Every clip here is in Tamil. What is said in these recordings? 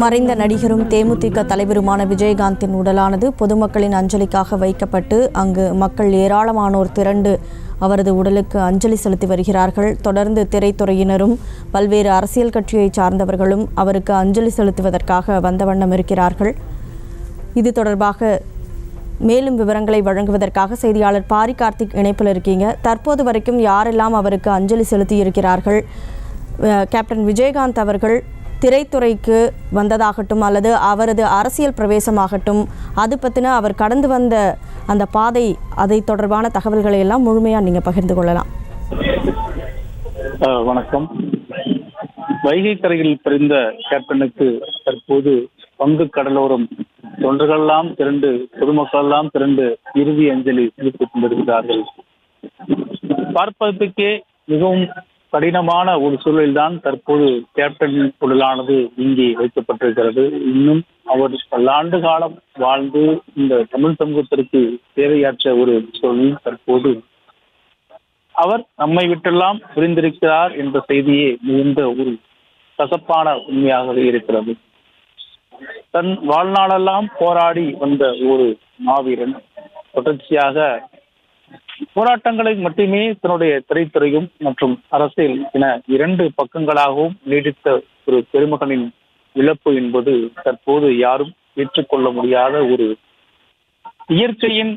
மறைந்த நடிகரும் தேமுதிக தலைவருமான விஜயகாந்தின் உடலானது பொதுமக்களின் அஞ்சலிக்காக வைக்கப்பட்டு அங்கு மக்கள் ஏராளமானோர் திரண்டு அவரது உடலுக்கு அஞ்சலி செலுத்தி வருகிறார்கள். தொடர்ந்து திரைத்துறையினரும் பல்வேறு அரசியல் கட்சியை சார்ந்தவர்களும் அவருக்கு அஞ்சலி செலுத்துவதற்காக வந்த வண்ணம் இருக்கிறார்கள். இது தொடர்பாக மேலும் விவரங்களை வழங்குவதற்காக செய்தியாளர் பாரி கார்த்திக் இணைப்பில் இருக்கீங்க. தற்போது வரைக்கும் யாரெல்லாம் அவருக்கு அஞ்சலி செலுத்தியிருக்கிறார்கள்? கேப்டன் விஜயகாந்த் அவர்கள் திரைத்துறைக்கு வந்ததாகட்டும் அல்லது அவரது அரசியல் பிரவேசமாகட்டும், அது பற்றின அவர் கடந்து வந்த அந்த பாதை, அதை தொடர்பான தகவல்களை எல்லாம் முழுமையாக நீங்கள் பகிர்ந்து கொள்ளலாம். வணக்கம். வைகை கரையில் பிறந்த கேப்டனுக்கு தற்போது பங்கு கடலோரம் தொண்டர்களெல்லாம் திரண்டு, பொதுமக்கள் எல்லாம் திரண்டு இறுதி அஞ்சலி செலுத்திக் கொண்டிருக்கிறார்கள். பார்ப்பதற்கே மிகவும் கடினமான ஒரு சூழலில்தான் தற்போது கேப்டன் உடலானது இங்கே வைக்கப்பட்டிருக்கிறது. இன்னும் அவர் பல்லாண்டு காலம் வாழ்ந்து இந்த தமிழ் சமூகத்திற்கு சேவையாற்ற ஒரு சூழலில் தற்போது அவர் நம்மை விட்டெல்லாம் புரிந்திருக்கிறார் என்ற செய்தியே மிகுந்த ஒரு கசப்பான உண்மையாகவே இருக்கிறது. தன் வாழ்நாளெல்லாம் போராடி வந்த ஒரு மாவீரன் தொடர்ச்சியாக போராட்டங்களை மட்டுமே தன்னுடைய திரைத்துறையும் மற்றும் அரசியல் என இரண்டு பக்கங்களாகவும் நீடித்த ஒரு பெருமகனின் இழப்பு என்பது தற்போது யாரும் ஏற்றுக்கொள்ள முடியாத ஒரு இயற்கையின்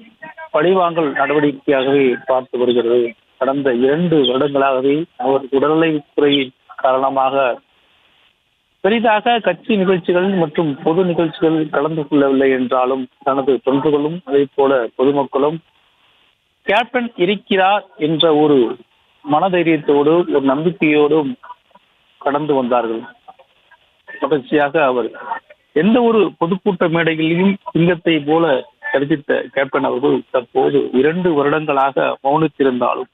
பழிவாங்கல் நடவடிக்கையாகவே பார்த்து வருகிறது. கடந்த 2 வருடங்களாகவே அவர் உடல்நலத்துறையின் காரணமாக பெரிதாக கட்சி நிகழ்ச்சிகள் மற்றும் பொது நிகழ்ச்சிகள் கலந்து கொள்ளவில்லை என்றாலும் தனது தொண்டர்களும் அதே போல பொதுமக்களும் கேப்டன் இருக்கிறார் என்ற ஒரு மனதைரியத்தோடு ஒரு நம்பிக்கையோடும் கடந்து வந்தார்கள். தொடர்ச்சியாக அவர் எந்த ஒரு பொதுக்கூட்ட மேடைகளிலும் சிங்கத்தை போல கருதித்த கேப்டன் அவர்கள் தற்போது 2 வருடங்களாக மௌனித்திருந்தாலும்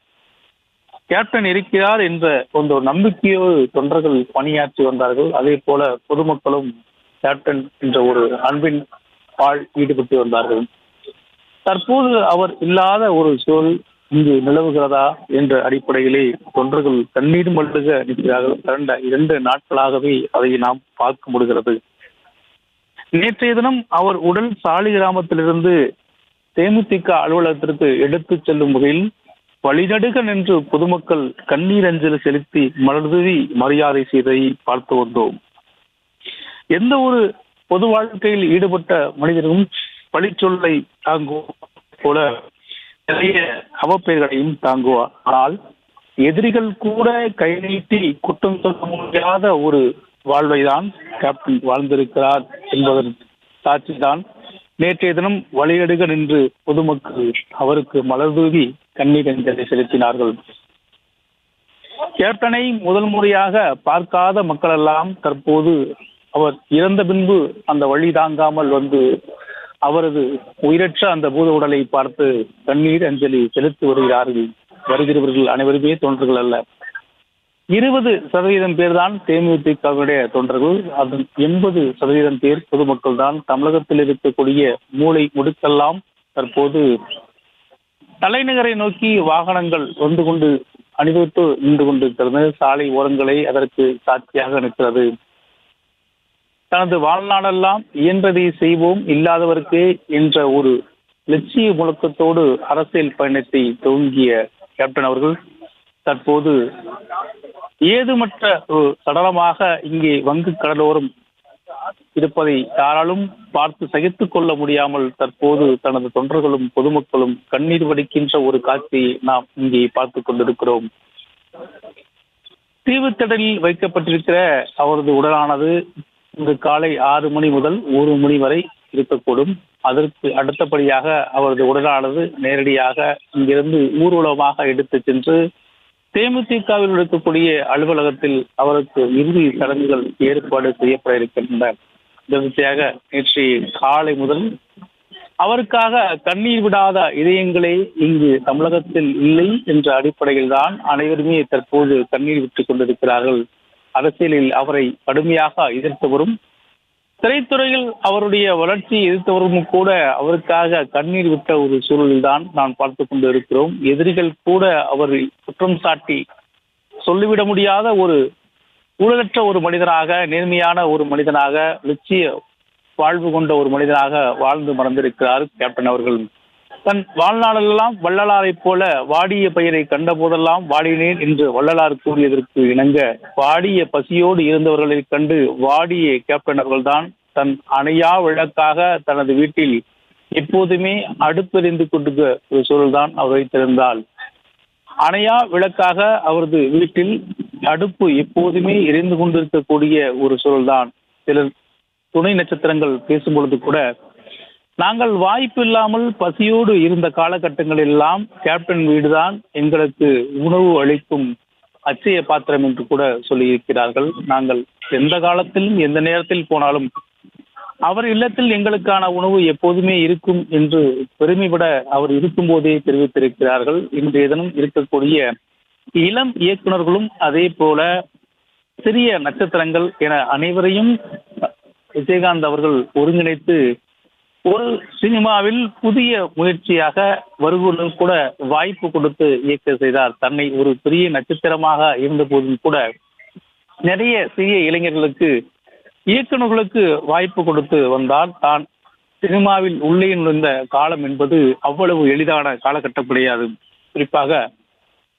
கேப்டன் இருக்கிறார் என்ற ஒரு நம்பிக்கையோடு தொண்டர்கள் பணியாற்றி வந்தார்கள். அதே போல பொதுமக்களும் கேப்டன் என்ற ஒரு அன்பின் பால் ஈடுபட்டு வந்தார்கள். தற்போது அவர் இல்லாத ஒரு சூழல் இங்கு நிலவுகிறதா என்ற அடிப்படையிலே தொண்டர்கள் கண்ணீர் மல்லுக நிற்கிறார்கள். கடந்த 2 நாட்களாகவே அதை நாம் பார்க்க முடிகிறது. நேற்றைய தினம் அவர் உடல் சாலி கிராமத்திலிருந்து தேமுதிக அலுவலகத்திற்கு எடுத்துச் செல்லும் வகையில் வழிநடுக நின்று பொதுமக்கள் கண்ணீர் அஞ்சலி செலுத்தி மலர்தூவி மரியாதை செய்ததை பார்த்து வந்தோம். எந்த ஒரு பொது வாழ்க்கையில் ஈடுபட்ட மனிதரும் பழிச்சொல்லை தாங்குவோம் போல நிறைய அவப்பெயர்களையும் தாங்குவார். ஆனால் எதிரிகள் கூட கை நீட்டி குற்றம் சொல்ல முடியாத ஒரு வாழ்வை தான் கேப்டன் வாழ்ந்திருக்கிறார் என்பதன் சாட்சிதான் நேற்றைய தினம் வழியடுக நின்று பொதுமக்கள் அவருக்கு மலர்தூவி கண்ணீர் அஞ்சலி செலுத்தினார்கள். கேப்டனை முதல் முறையாக பார்க்காத மக்கள் எல்லாம் தற்போது அவர் இறந்த பின்பு அந்த வழி தாங்காமல் வந்து அவரது உயிரற்ற அந்த பூத உடலை பார்த்து கண்ணீர் அஞ்சலி செலுத்தி வருகிறார்கள். வருகிறவர்கள் அனைவருமே தொண்டர்கள் அல்ல. 20% பேர் தான் தேமுதிகவுடைய தொண்டர்கள். அதன் 80% பேர் பொதுமக்கள் தான். தமிழகத்தில் இருக்கக்கூடிய மூளை முடுக்கெல்லாம் தற்போது தலைநகரை நோக்கி வாகனங்கள் வந்து கொண்டு அணிவகுத்து நின்று கொண்டிருக்கிறது. சாலை ஓரங்களை அதற்கு சாட்சியாக நிற்கிறது. தனது வாழ்நாளெல்லாம் இயன்றதை செய்வோம், இல்லாதவருக்கு என்ற ஒரு லட்சிய முழக்கத்தோடு அரசியல் பயணத்தை துவங்கிய கேப்டன் அவர்கள் தற்போது ஏதுமற்ற ஒரு சடலமாக இங்கே வங்கு கடலோரம் இருப்பதை யாராலும் பார்த்து சகித்துக் கொள்ள முடியாமல் தற்போது தனது தொண்டர்களும் பொதுமக்களும் கண்ணீர் வடிக்கின்ற ஒரு காட்சியை நாம் இங்கே பார்த்து கொண்டிருக்கிறோம். தீவுத்திடலில் வைக்கப்பட்டிருக்கிற அவரது உடலானது இன்று காலை 6 மணி முதல் 1 மணி வரை இருக்கக்கூடும். அதற்கு அடுத்தபடியாக அவரது உடலானது நேரடியாக இங்கிருந்து ஊர்வலமாக எடுத்து சென்று தேமுதிகவில் இருக்கக்கூடிய அலுவலகத்தில் அவருக்கு இறுதி சடங்குகள் ஏற்பாடு செய்யப்பட இருக்கின்றன. தொடர்ச்சியாக நேற்று காலை முதல் அவருக்காக கண்ணீர் விடாத இதயங்களே இங்கு தமிழகத்தில் இல்லை என்ற அடிப்படையில் தான் அனைவருமே தற்போது கண்ணீர் விட்டுக் கொண்டிருக்கிறார்கள். அரசியலில் அவரை கடுமையாக எதிர்த்தவரும், திரைத்துறையில் அவருடைய வளர்ச்சியை எதிர்த்தவரும் கூட அவருக்காக கண்ணீர் விட்ட ஒரு சூழலில் தான் நாம் பார்த்து கொண்டு இருக்கிறோம். எதிரிகள் கூட அவரை குற்றம் சாட்டி சொல்லிவிட முடியாத ஒரு ஊழலற்ற ஒரு மனிதனாக, நேர்மையான ஒரு மனிதனாக, லட்சிய வாழ்வு கொண்ட ஒரு மனிதனாக வாழ்ந்து மறந்திருக்கிறார் கேப்டன் அவர்கள். தன் வாழ்நாளெல்லாம் வள்ளலாரைப் போல வாடிய பயிரை கண்ட போதெல்லாம் வாடினேன் என்று வள்ளலார் கூறியதற்கு இணங்க, வாடிய பசியோடு இருந்தவர்களை கண்டு வாடிய கேப்டன் அவர்கள்தான் தன் அணையா விளக்காக தனது வீட்டில் எப்போதுமே அடுப்பெறிந்து கொண்டிருக்க ஒரு சூழல்தான் அவர் வைத்திருந்தால். அணையா விளக்காக அவரது வீட்டில் அடுப்பு எப்போதுமே எரிந்து கொண்டிருக்கக்கூடிய ஒரு சூழல்தான். சிலர் துணை நட்சத்திரங்கள் பேசும் பொழுது கூட, நாங்கள் வாய்ப்பு இல்லாமல் பசியோடு இருந்த காலகட்டங்களில் எல்லாம் கேப்டன் வீடுதான் எங்களுக்கு உணவு அளிக்கும் அச்சய பாத்திரம் என்று கூட சொல்லியிருக்கிறார்கள். நாங்கள் எந்த காலத்திலும் எந்த நேரத்தில் போனாலும் அவர் இல்லத்தில் எங்களுக்கான உணவு எப்போதுமே இருக்கும் என்று பெருமைப்பட அவர் இருக்கும் போதே தெரிவித்திருக்கிறார்கள். இன்றைய தினம் இருக்கக்கூடிய இளம் இயக்குநர்களும் அதே போல சிறிய நட்சத்திரங்கள் என அனைவரையும் விஜயகாந்த் அவர்கள் ஒருங்கிணைத்து ஒரு சினிமாவில் புதிய முயற்சியாக வருவதும் கூட வாய்ப்பு கொடுத்து இயக்க செய்தார். தன்னை ஒரு பெரிய நட்சத்திரமாக இருந்த போதும் கூட நிறைய சிறிய இளைஞர்களுக்கு, இயக்குநர்களுக்கு வாய்ப்பு கொடுத்து வந்தால். தான் சினிமாவில் உள்ளே நுழைந்த காலம் என்பது அவ்வளவு எளிதான காலகட்டம் கிடையாது. குறிப்பாக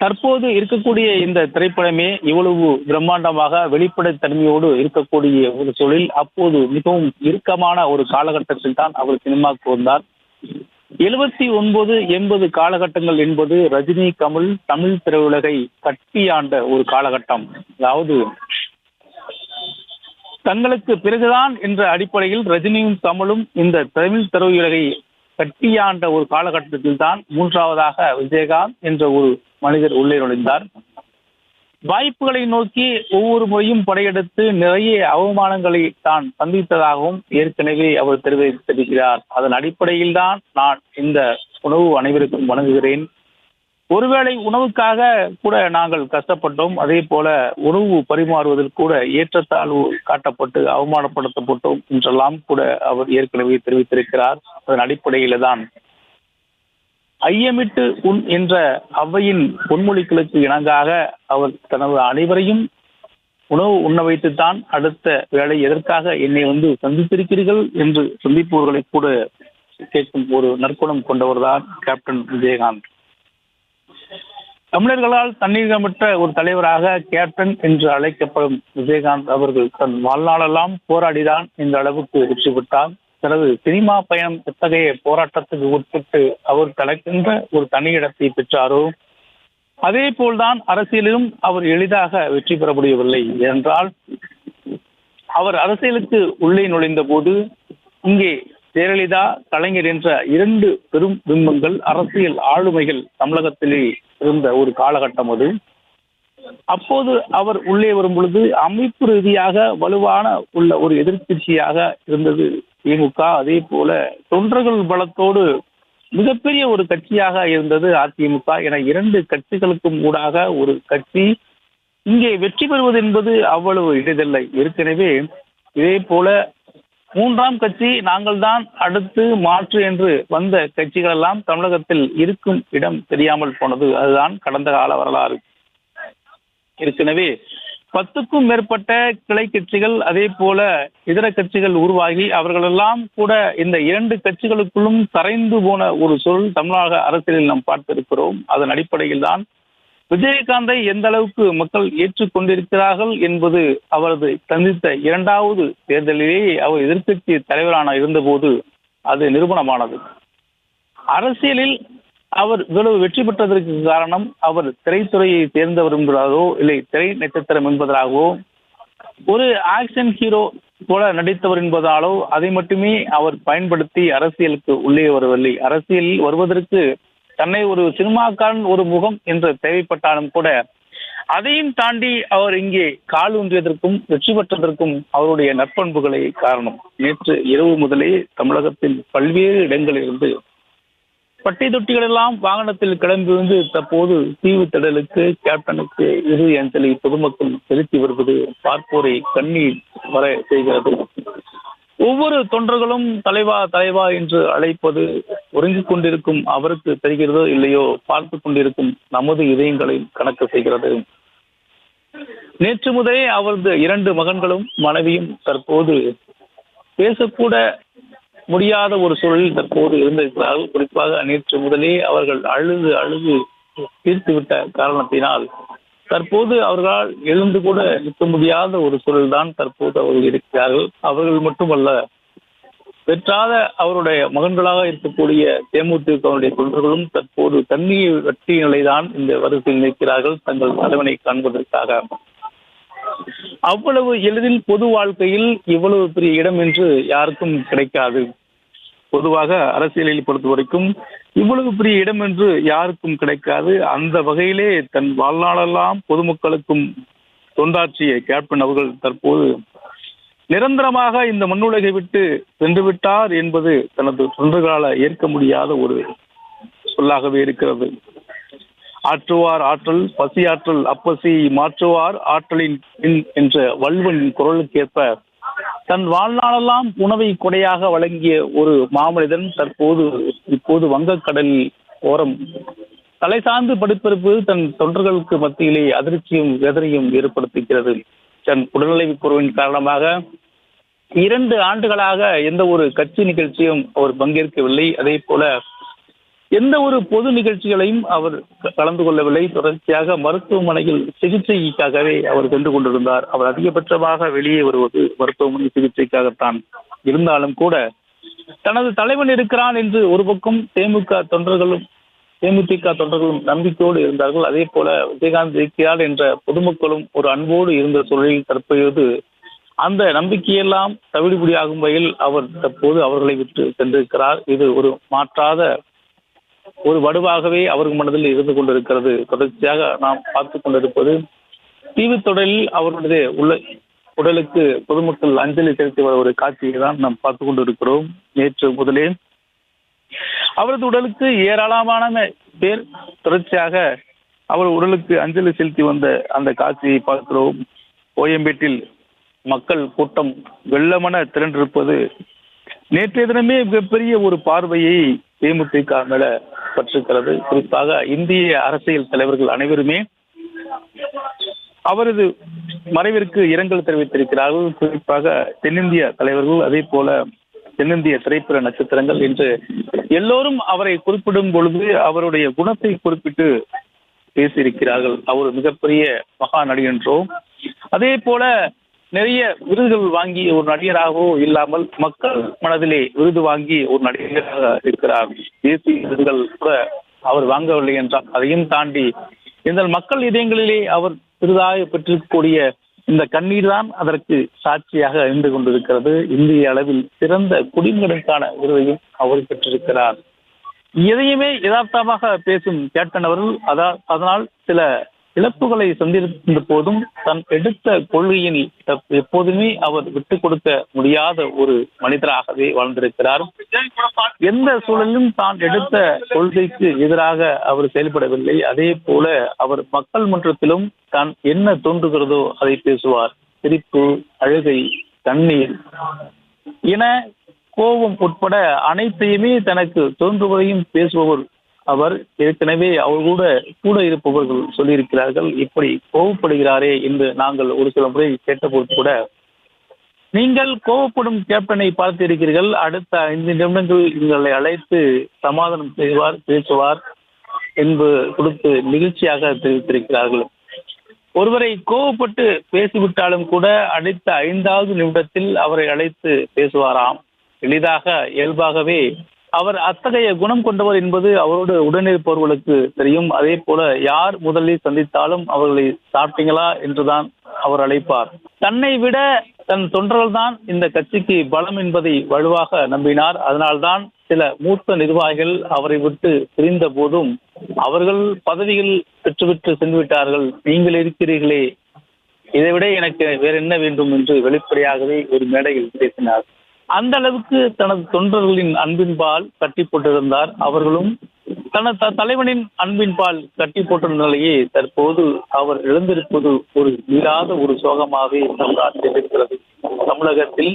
தற்போது இருக்கக்கூடிய இந்த திரைப்படமே இவ்வளவு பிரம்மாண்டமாக வெளிப்படைத்தன்மையோடு இருக்கக்கூடிய ஒரு சூழலில் அப்போது மிகவும் இறுக்கமான ஒரு காலகட்டத்தில் தான் அவர் சினிமாவுக்கு வந்தார். 79, 80 காலகட்டங்கள் என்பது ரஜினி, கமல் தமிழ் திரையுலகை கட்டியாண்ட ஒரு காலகட்டம். அதாவது தங்களுக்கு பிறகுதான் என்ற அடிப்படையில் ரஜினியும் கமலும் இந்த தமிழ் திரையுலகை கட்டியாண்ட ஒரு காலகட்டத்தில் தான் மூன்றாவதாக விஜயகாந்த் என்ற ஒரு மனிதர் உள்ளே நுழைந்தார். வாய்ப்புகளை நோக்கி ஒவ்வொரு முறையும் படையெடுத்து நிறைய அவமானங்களை தான் சந்தித்ததாகவும் ஏற்கனவே அவர் தெரிவித்திருக்கிறார். அதன் அடிப்படையில் தான் நான் இந்த உணவு அனைவருக்கும் வழங்குகிறேன். ஒருவேளை உணவுக்காக கூட நாங்கள் கஷ்டப்பட்டோம். அதே போல உணவு பரிமாறுவதில் கூட ஏற்றத்தாழ்வு காட்டப்பட்டு அவமானப்படுத்தப்பட்டோம் என்றெல்லாம் கூட அவர் ஏற்கனவே தெரிவித்திருக்கிறார். அதன் அடிப்படையில தான் ஐயமிட்டு உண் என்ற அவ்வையின் பொன்மொழிகளுக்கு இணங்காக அவர் தனது அனைவரையும் உணவு உண்ண வைத்துத்தான் அடுத்த வேளை எதற்காக என்னை சந்தித்திருக்கிறீர்கள் என்று சந்திப்பவர்களை கூட கேட்கும் ஒரு நற்குணம் கொண்டவர்தான் கேப்டன் விஜயகாந்த். தமிழர்களால் தண்ணீரமற்ற ஒரு தலைவராக கேப்டன் என்று அழைக்கப்படும் விஜயகாந்த் அவர்கள் தன் வாழ்நாளெல்லாம் போராடிதான் இந்த அளவுக்கு வெற்றி பெற்றார். தனது சினிமா பயணம் எத்தகைய போராட்டத்துக்கு உட்பட்டு அவர் கலக்கின்ற ஒரு தனி இடத்தை பெற்றாரோ அதே போல்தான் அரசியலிலும் அவர் எளிதாக வெற்றி பெற முடியவில்லை. என்றால் அவர் அரசியலுக்கு உள்ளே நுழைந்த போது இங்கே ஜெயலலிதா, கலைஞர் என்ற 2 பெரும் பிம்பங்கள், அரசியல் ஆளுமைகள் தமிழகத்திலே இருந்த ஒரு காலகட்டம் அது. அப்போது அவர் உள்ளே வரும் பொழுது அமைப்பு ரீதியாக வலுவான உள்ள ஒரு எதிர்க்கட்சியாக இருந்தது திமுக. அதே போல தொண்டர்கள் பலத்தோடு மிகப்பெரிய ஒரு கட்சியாக இருந்தது அதிமுக என 2 கட்சிகளுக்கும் ஊடாக ஒரு கட்சி இங்கே வெற்றி பெறுவது என்பது அவ்வளவு எளிதில்லை. ஏற்கனவே இதே போல 3ஆம் கட்சி நாங்கள் தான் அடுத்து மாற்று என்று வந்த கட்சிகள் எல்லாம் தமிழகத்தில் இருக்கும் இடம் தெரியாமல் போனது. அதுதான் கடந்த கால வரலாறு. ஏற்கனவே 10க்கும் மேற்பட்ட கிளை கட்சிகள், அதே போல இதர கட்சிகள் உருவாகி அவர்களெல்லாம் கூட இந்த 2 கட்சிகளுக்குள்ளும் கரைந்து போன ஒரு சூழல் தமிழக அரசியலில் நாம் பார்த்திருக்கிறோம். அதன் அடிப்படையில் தான் விஜயகாந்தை எந்த அளவுக்கு மக்கள் ஏற்றுக்கொண்டிருக்கிறார்கள் என்பது அவரது சந்தித்த 2வது தேர்தலிலே அவர் எதிர்க்கட்சி தலைவரான இருந்தபோது அது நிரூபணமானது. அரசியலில் அவர் இவ்வளவு வெற்றி பெற்றதற்கு காரணம் அவர் திரைத்துறையை சேர்ந்தவர் என்பதாகவோ இல்லை திரை நட்சத்திரம் என்பதாகவோ ஒரு ஆக்ஷன் ஹீரோ போல நடித்தவர் என்பதாலோ அதை மட்டுமே அவர் பயன்படுத்தி அரசியலுக்கு உள்ளே வரவில்லை. அரசியலில் வருவதற்கு தன்னை ஒரு சினிமாக்காரன், ஒரு முகம் என்று தேவைப்பட்டாலும் கூட அதையும் தாண்டி அவர் இங்கே கால் ஊன்றியதற்கும் வெற்றி பெற்றதற்கும் அவருடைய நற்பண்புகளே காரணம். நேற்று இரவு முதலே தமிழகத்தின் பல்வேறு இடங்களிலிருந்து பட்டை தொட்டிகள் எல்லாம் வாகனத்தில் கிளம்பி வந்து தற்போது தீவு திடலுக்கு, கேப்டனுக்கு இறுதி அஞ்சலி பொதுமக்கள் செலுத்தி வருவது பார்ப்போரை கண்ணீர் வர செய்கிறது. ஒவ்வொரு தொண்டர்களும் தலைவா தலைவா என்று அழைப்பது உறங்கிக் கொண்டிருக்கும் அவருக்கு தெரிகிறதோ இல்லையோ, பார்த்து கொண்டிருக்கும் நமது இதயங்களை கணக்கு செய்கிறது. நேற்று முதலே அவரது 2 மகன்களும் மனைவியும் தற்போது பேசக்கூட முடியாத ஒரு சூழலில் தற்போது இருந்திருக்கிறார்கள். குறிப்பாக நேற்று முதலே அவர்கள் அழுது அழுது தீர்த்துவிட்ட காரணத்தினால் தற்போது அவர்களால் எழுந்து கூட நிற்க முடியாத ஒரு சூழல்தான் தற்போது அவர்கள் இருக்கிறார்கள். அவர்கள் மட்டுமல்ல, பெற்றாத அவருடைய மகன்களாக இருக்கக்கூடிய தேமுதிகவுடைய தொண்டர்களும் தற்போது தண்ணீரை வற்றிய நிலைதான் இந்த வரிசையில் நிற்கிறார்கள் தங்கள் தலைவனை காண்பதற்காக. அவ்வளவு எளிதில் பொது வாழ்க்கையில் இவ்வளவு பெரிய இடம் என்று யாருக்கும் கிடைக்காது. பொதுவாக அரசியலில் பொறுத்த வரைக்கும் இவ்வளவு பெரிய இடம் என்று யாருக்கும் கிடைக்காது. அந்த வகையிலே தன் வாழ்நாளெல்லாம் பொதுமக்களுக்கும் தொண்டாற்றிய கேப்டன் அவர்கள் தற்போது நிரந்தரமாக இந்த மண்ணுலகை விட்டு சென்று விட்டார் என்பது தனது தொண்டர்களால் ஏற்க முடியாத ஒரு சொல்லாகவே இருக்கிறது. ஆற்றுவார் ஆற்றல் பசியாற்றல் அப்பசி மாற்றுவார் ஆற்றலின் என்ற வள்ளுவனின் குரலுக்கேற்ப தன் வாழ்நாளெல்லாம் உணவை கொடையாக வழங்கிய ஒரு மாமனிதன் இப்போது வங்கக்கடலில் ஓரம் தலை சார்ந்து படுத்திருப்பது தன் தொண்டர்களுக்கு மத்தியிலே அதிர்ச்சியும் வேதனையும் ஏற்படுத்துகிறது. தன் உடல்நலக் குறைவின் காரணமாக 2 ஆண்டுகளாக எந்த ஒரு கட்சி நிகழ்ச்சியும் அவர் பங்கேற்கவில்லை. அதே போல எந்த ஒரு பொது நிகழ்ச்சிகளையும் அவர் கலந்து கொள்ளவில்லை. தொடர்ச்சியாக மருத்துவமனையில் சிகிச்சைக்காகவே அவர் சென்று கொண்டிருந்தார். அவர் அதிகபட்சமாக வெளியே வருவது மருத்துவமனை சிகிச்சைக்காகத்தான். இருந்தாலும் கூட தனது தலைவன் இருக்கிறான் என்று ஒரு பக்கம் தேமுதிக தொண்டர்களும் நம்பிக்கையோடு இருந்தார்கள். அதே போல விஜயகாந்த் இருக்கிறார் என்ற பொதுமக்களும் ஒரு அன்போடு இருந்த சூழலில் தற்போது அந்த நம்பிக்கையெல்லாம் தவிடுபடியாகும் வகையில் அவர் தற்போது அவர்களை விட்டு சென்றிருக்கிறார். இது ஒரு மாற்றாத ஒரு வடுவாகவே அவர்கள் மனதில் இருந்து கொண்டிருக்கிறது. தொடர்ச்சியாக நாம் பார்த்துக் கொண்டிருப்பது டிவி தொடரில் அவருடைய உடலுக்கு பொதுமக்கள் அஞ்சலி செலுத்தி வர ஒரு காட்சியை தான் நாம் பார்த்துக் கொண்டிருக்கிறோம். நேற்று முதலே அவரது உடலுக்கு ஏராளமான பேர் தொடர்ச்சியாக அவர் உடலுக்கு அஞ்சலி செலுத்தி வந்த அந்த காட்சியை பார்க்கிறோம். கோயம்பேட்டில் மக்கள் கூட்டம் வெள்ளமென திரண்டிருப்பது நேற்றைய தினமே மிகப்பெரிய ஒரு பார்வையை தேமுதிக மேல பற்றிருக்கிறது. குறிப்பாக இந்திய அரசியல் தலைவர்கள் அனைவருமே அவரது மறைவிற்கு இரங்கல் தெரிவித்திருக்கிறார்கள். குறிப்பாக தென்னிந்திய தலைவர்கள், அதே போல தென்னிந்திய திரைப்பட நட்சத்திரங்கள் என்று எல்லோரும் அவரை குறிப்பிடும் பொழுது அவருடைய குணத்தை குறிப்பிட்டு பேசியிருக்கிறார்கள். அவர் மிகப்பெரிய மகா நடிகர் என்றோ, அதே போல நிறைய விருதுகள் வாங்கி ஒரு நடிகராகவோ இல்லாமல் மக்கள் மனதிலே விருது வாங்கி ஒரு நடிகராக இருக்கிறார். தேசிய விருதுகள் கூட அவர் வாங்கவில்லை என்றால் அதையும் தாண்டி இந்த மக்கள் இதயங்களிலே அவர் விருதாக பெற்றிருக்கக்கூடிய இந்த கண்ணீர் தான் அதற்கு சாட்சியாக இருந்து கொண்டிருக்கிறது. இந்திய அளவில் சிறந்த குடிமகனுக்கான விருதையும் அவர் பெற்றிருக்கிறார். எதையுமே யதார்த்தமாக பேசும் கேப்டன் அவர்கள் அதனால் சில இழப்புகளை சந்திருந்த போதும் தன் எடுத்த கொள்கையில் எப்போதுமே அவர் விட்டுக் கொடுக்க முடியாத ஒரு மனிதராகவே வாழ்ந்திருக்கிறார். எந்த சூழலிலும் தான் எடுத்த கொள்கைக்கு எதிராக அவர் செயல்படவில்லை. அதே போல அவர் மக்கள் மன்றத்திலும் தான் என்ன தோன்றுகிறதோ அதை பேசுவார். சிரிப்பு, அழுகை, கண்ணீர் என கோபம் உட்பட அனைத்தையுமே தனக்கு தோன்றுவதையும் பேசுபவர் அவர். ஏற்கனவே அவர் கூட இருப்பவர்கள் சொல்லியிருக்கிறார்கள், இப்படி கோபப்படுகிறாரே என்று நாங்கள் ஒரு சில முறை கேட்டபோது கூட, நீங்கள் கோபப்படும் கேப்டனை பார்த்திருக்கிறீர்கள், அடுத்த 5 நிமிடங்கள் எங்களை அழைத்து சமாதானம் செய்வார், பேசுவார் என்று கொடுத்து நிகழ்ச்சியாக தெரிவித்திருக்கிறார்கள். ஒருவரை கோபப்பட்டு பேசிவிட்டாலும் கூட அடுத்த 5வது நிமிடத்தில் அவரை அழைத்து பேசுவாராம். எளிதாக இயல்பாகவே அவர் அத்தகைய குணம் கொண்டவர் என்பது அவரோடு உடனிருப்பவர்களுக்கு தெரியும். அதே போல யார் முதலில் சந்தித்தாலும் அவர்களை சாப்பிட்டீங்களா என்றுதான் அவர் அழைப்பார். தன்னை விட தன் தொண்டர்கள் தான் இந்த கட்சிக்கு பலம் என்பதை வலுவாக நம்பினார். அதனால்தான் சில மூத்த நிர்வாகிகள் அவரை விட்டு பிரிந்த போதும் அவர்கள் பதவிகள் பெற்றுவிட்டு சென்று விட்டார்கள், நீங்கள் இருக்கிறீர்களே, இதைவிட எனக்கு வேற என்ன வேண்டும் என்று வெளிப்படையாகவே ஒரு மேடையில் பேசினார். அந்த அளவுக்கு தனது தொண்டர்களின் அன்பின்பால் கட்டி போட்டிருந்தார். அவர்களும் தனது தலைவனின் அன்பின்பால் கட்டி போட்டிருந்த நிலையே தற்போது அவர் இழந்திருப்பது ஒரு மீளாத ஒரு சோகமாகவே இருக்கிறது. தமிழகத்தில்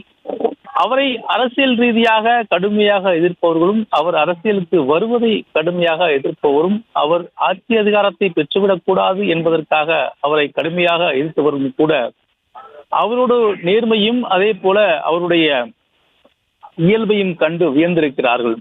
அவரை அரசியல் ரீதியாக கடுமையாக எதிர்ப்பவர்களும், அவர் அரசியலுக்கு வருவதை கடுமையாக எதிர்ப்பவரும், அவர் ஆட்சி அதிகாரத்தை பெற்றுவிடக் கூடாது என்பதற்காக அவரை கடுமையாக எதிர்த்தவர்களும் கூட அவரோட நேர்மையும் அதே போல அவருடைய இயல்பையும் கண்டு வியந்திருக்கிறார்கள்.